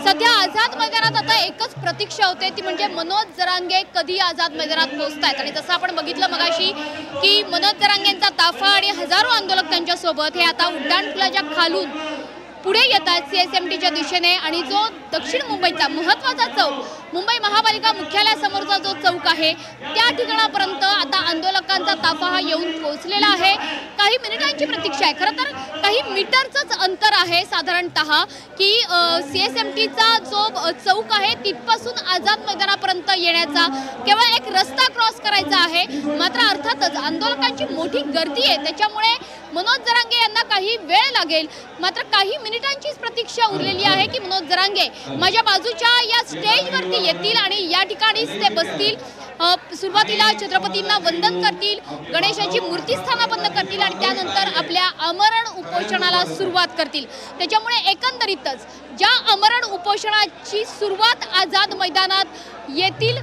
सध्या आझाद मैदानात आता एकच प्रतीक्षा होते ती म्हणजे मनोज जरांगे कधी आझाद मैदानात पोहोचतायत। आणि जसं आपण बघितलं मगाशी की मनोज जरांगेंचा ताफा आणि हजारो आंदोलक त्यांच्या सोबत हे आता उड्डाणपुलाच्या खालून पुढे येतात CSMTच्या दिशेने। आणि जो दक्षिण मुंबईचा महत्त्वाचा चौक मुंबई महापालिका मुख्यालयासमोरचा जो चौक आहे त्या ठिकाणापर्यंत आता आंदोलकांचा ताफा हा येऊन पोहोचलेला आहे। काही मिनिटांची प्रतीक्षा आहे, खरं तर काही मीटरचंच अंतर आहे साधारणतः की CSMTचा जो चौक आहे तिथपासून आझाद मैदानापर्यंत येण्याचा केवळ एक रस्ता क्रॉस करायचा आहे। मात्र अर्थातच आंदोलकांची मोठी गर्दी आहे त्याच्यामुळे मनोज जरांगे यांना काही वेळ लागेल। मात्र काही मिनिटांचीच प्रतीक्षा उरलेली आहे की मनोज जरांगे माझ्या बाजूच्या या स्टेजवरती येतील आणि या ठिकाणीच ते बसतील। सुरुवातीला छत्रपतींना वंदन करतील, गणेशाची मूर्ती स्थानापन्न करतील आणि त्यानंतर आपल्या आमरण उपोषणाला सुरुवात करतील। त्याच्यामुळे एकंदरीतच ज्या आमरण उपोषणाची सुरुवात आझाद मैदानात येतील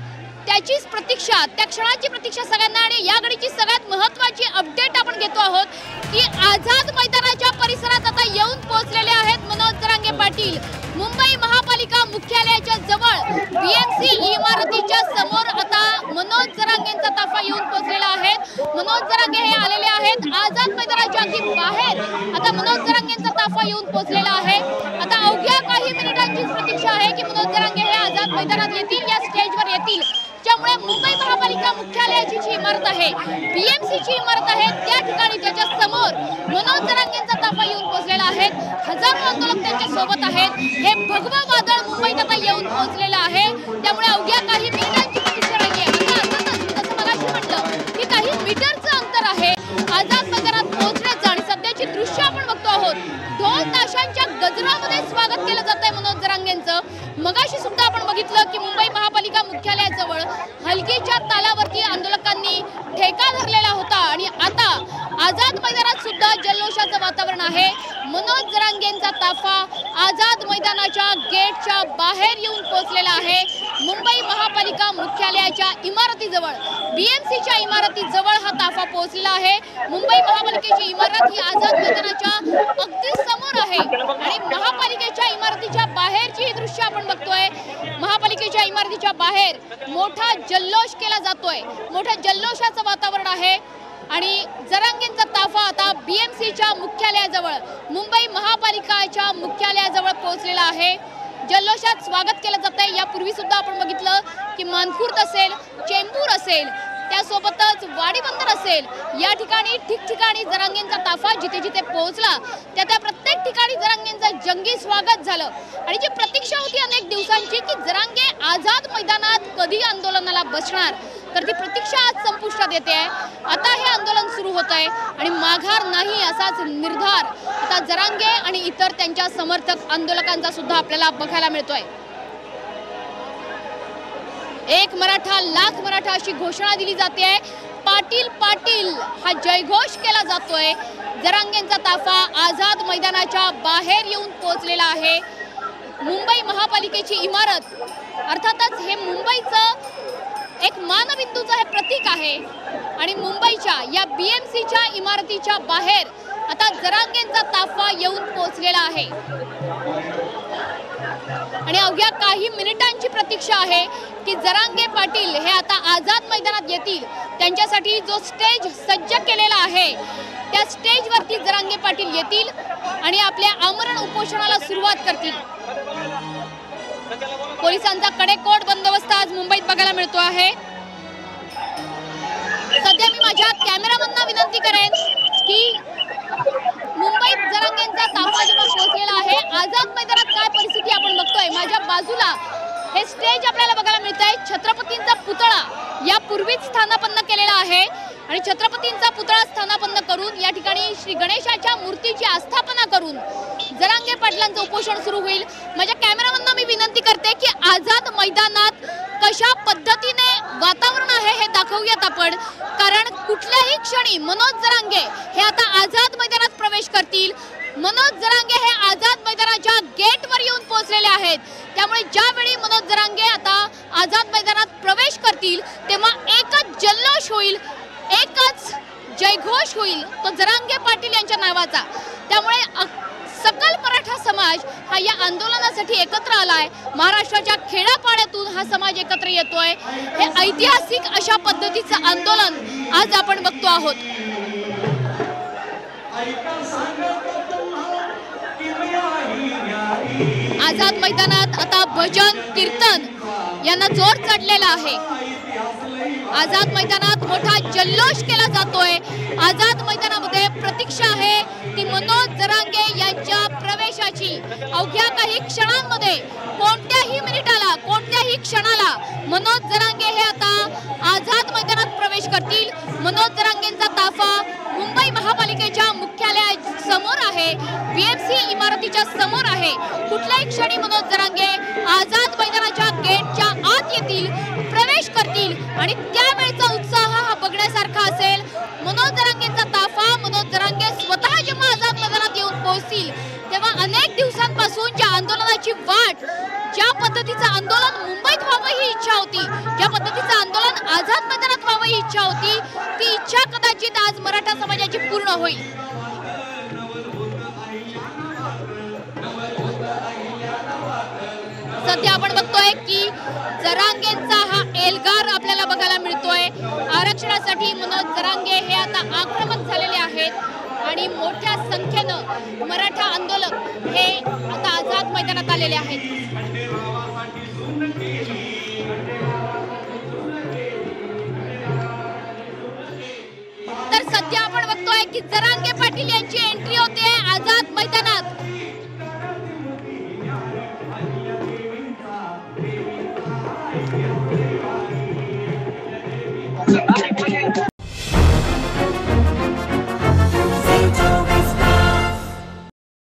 त्याचीच प्रतीक्षा, त्या क्षणाची प्रतीक्षा सगळ्यांना। आणि या घडीची सगळ्यात महत्त्वाची अपडेट आपण घेतो आहोत की आझाद मैदानाच्या परिसरात आता येऊन पोहोचलेले आहेत मनोज जरांगे पाटील। मुंबई महापालिका मुख्यालयाच्या जवळ BMC इमारतीच्या समोर आता मनोज जरांगेंचा ताफा येऊन पोहोचलेला आहे। मनोज जरांगे हे आलेले आहेत आझाद मैदानाच्या अगदी बाहेर। आता मनोज जरांगेंचा ताफा येऊन पोहोचलेला आहे। आता अवघ्या काही मिनिटांचीच प्रतीक्षा आहे की मनोज जरांगे हे आझाद मैदानात येतील, या स्टेजवर येतील। त्यामुळे मुंबई महापालिका मुख्यालयाची जी इमारत आहे BMCची इमारत आहे त्या ठिकाणी त्याच्या समोर मनोज जरांगेंचा ताफा येऊन पोहोचलेला आहे। हजारो आंदोलक त्यांच्या सोबत आहेत। हे भगवा वादळ मुंबईत आता येऊन पोहोचलेलं आहे त्यामुळे अवघ्या काही मिनिटांची प्रतीक्षा नाहीये। जसं मगाशी म्हटलं की काही मीटरचं अंतर आहे आझाद मैदानात पोहोचण्याचं आणि सध्याची दृश्य आपण बघतो आहोत। ढोल ताशांच्या गजरामध्ये स्वागत केलं जातंय मनोज जरांगेंचं। मगाशी सुद्धा आपण बघितलं की मुंबई महापालिका मुख्यालयाजवळ हलकीच्या तालावरती आंदोलकांनी ठेका धरलेला होता आणि आता आझाद मैदानात सुद्धा जल्लोषाचं वातावरण आहे। मनोज जरांगेंचा ताफा आझाद मैदानाच्या गेटच्या बाहेर येऊन पोहोचलेला आहे। मुंबई महापालिका मुख्यालयाच्या इमारतीजवळ BMCच्या इमारतीजवळ हा ताफा पोहोचलेला आहे। मुंबई महापालिकेची इमारत ही आझाद मैदानाच्या अगदी समोर आहे आणि महापालिकेच्या इमारतीच्या बाहेरची ही दृश्य आपण बघतोय। महापालिकेच्या इमारतीच्या बाहेर मोठा जल्लोष केला जातोय, मोठ्या जल्लोषाचं वातावरण आहे आणि जरांगेंचा ताफा आता BMCच्या मुख्यालयाजवळ मुंबई महापालिकाच्या मुख्यालयाजवळ पोहोचलेला आहे। जल्लोषात स्वागत केलं जातंय। यापूर्वी सुद्धा आपण बघितलं की मानखुर्द असेल, चेंबूर असेल, त्यासोबतच वाडीबंदर असेल, या ठिकाणी ठिकठिकाणी जरांगेंचा ताफा जिथे जिथे पोहोचला त्या प्रत्येक ठिकाणी जरांगेंचं जंगी स्वागत झालं। आणि जी प्रतीक्षा होती अनेक दिवसांची की जरांगे आझाद मैदानात कधी आंदोलनाला बसणार, तर ती प्रतीक्षा आज संपुष्टात येते आहे। आता हे आंदोलन सुरू होत आहे आणि माघार नाही असाच निर्धार आता जरांगे आणि इतर त्यांच्या समर्थक आंदोलकांचा सुद्धा आपल्याला बघायला मिळतोय। एक मराठा लाख मराठा अशी घोषणा दिली जाते आहे। पाटील पाटील हा जयघोष केला जातोय। जरांगेंचा ताफा आझाद मैदानाच्या बाहेर येऊन पोहोचलेला आहे। मुंबई महापालिकेची इमारत अर्थातच हे मुंबईचं एक मानबिंदूचं हे प्रतीक आहे आणि मुंबईच्या या BMCच्या इमारतीच्या बाहेर आता जरांगेंचा ताफा येऊन पोहोचलेला आहे आणि अवघ्या काही मिनिटांची प्रतीक्षा आहे की जरांगे पाटील हे आता आझाद मैदानात येतील। त्यांच्यासाठी जो स्टेज सज्ज केलेला आहे त्या स्टेजवरती जरांगे पाटील येतील आणि आपल्या आमरण उपोषणाला सुरुवात करतील। पोलिसांचा कडेकोट बंदोबस्त आज मुंबईत बघायला मिळतो आहे। सध्या मी माझ्या कॅमेरामॅनना विनंती करेन की मुंबईत जरांगेंचा ताफा जेव्हा पोहोचलेला आहे आझाद मैदानात काय परिस्थिती आपण बघतोय। माझ्या बाजूला हे स्टेज आपल्याला बघायला मिळत आहे। छत्रपतींचा पुतळा यापूर्वीच स्थानापन्न केलेला आहे आणि छत्रपतींचा पुतळा स्थानापन्न करून या ठिकाणी श्री गणेशाच्या मूर्तीची आस्थापना करून जरांगे पाटलांचं उपोषण सुरू होईल। माझ्या कॅमेरामॅनना मी विनंती करते की आझाद मैदानात कशा पद्धतीने वातावरण आहे हे दाखवूयात आपण, कारण कुठल्याही क्षणी मनोज जरांगे हे आता आझाद मैदानात प्रवेश करतील। मनोज जरांगे हे आझाद मैदानाच्या गेटवर येऊन पोहोचलेले आहेत त्यामुळे ज्यावेळी मनोज जरांगे आता आझाद मैदानात प्रवेश करतील तेव्हा एकच जल्लोष होईल, एकच जयघोष होईल तो जरांगे पाटील यांच्या नावाचा। त्यामुळे सकल मराठा समाज हा या आंदोलनासाठी एकत्र आलाय। महाराष्ट्राच्या खेड्यापाड्यातून हा समाज एकत्र येतोय। हे ऐतिहासिक अशा पद्धतीचं आंदोलन आज आपण बघतो आहोत। आझाद मैदानात आता भजन कीर्तन यांना जोर चढलेला आहे। आझाद मैदानात मोठा जल्लोष केला जातोय। आझाद मैदानामध्ये प्रतीक्षा आहे ती मनोज जरांगे यांच्या प्रवेशाची। अवघ्या काही क्षणांमध्ये कोणत्याही मिनिटाला कोणत्याही क्षणाला मनोज जरांगे हे आता आझाद मैदानात प्रवेश करतील। मनोज जरांगेंचा ताफा मुंबई महापालिकेच्या मुख्यालयासमोर आहे, बीएमसी इमारतीच्या समोर आहे। कुठल्याही क्षणी मनोज जरांगे आझाद मैदानाच्या गेटच्या आत येतील, प्रवेश करतील आणि त्यावेळचा उत्साह हा बघण्यासारखा असेल। मनोज जरांगेंचा ताफा, मनोज जरांगे स्वतः जेव्हा आझाद मैदानात येऊन पोहोचतील तेव्हा अनेक दिवसांपासून ज्या आंदोलनाची वाट, ज्या पद्धतीचं आंदोलन मुंबईत व्हावं ही इच्छा होती, ज्या पद्धतीचं आंदोलन आझाद मैदानात व्हावं ही इच्छा होती, ती इच्छा कदाचित आज मराठा समाजाची पूर्ण होईल। सध्या आपण बघतोय की जरांगेंचा हा एल्गार आपल्याला बघायला मिळतोय। आरक्षणासाठी मनोज जरांगे हे आता आक्रमक झालेले आहेत आणि मोठ्या संख्येनं मराठा आंदोलक हे आता आझाद मैदानात आलेले आहेत। तर सध्या आपण बघतोय की जरांगे पाटील यांची एंट्री होते आझाद मैदानात।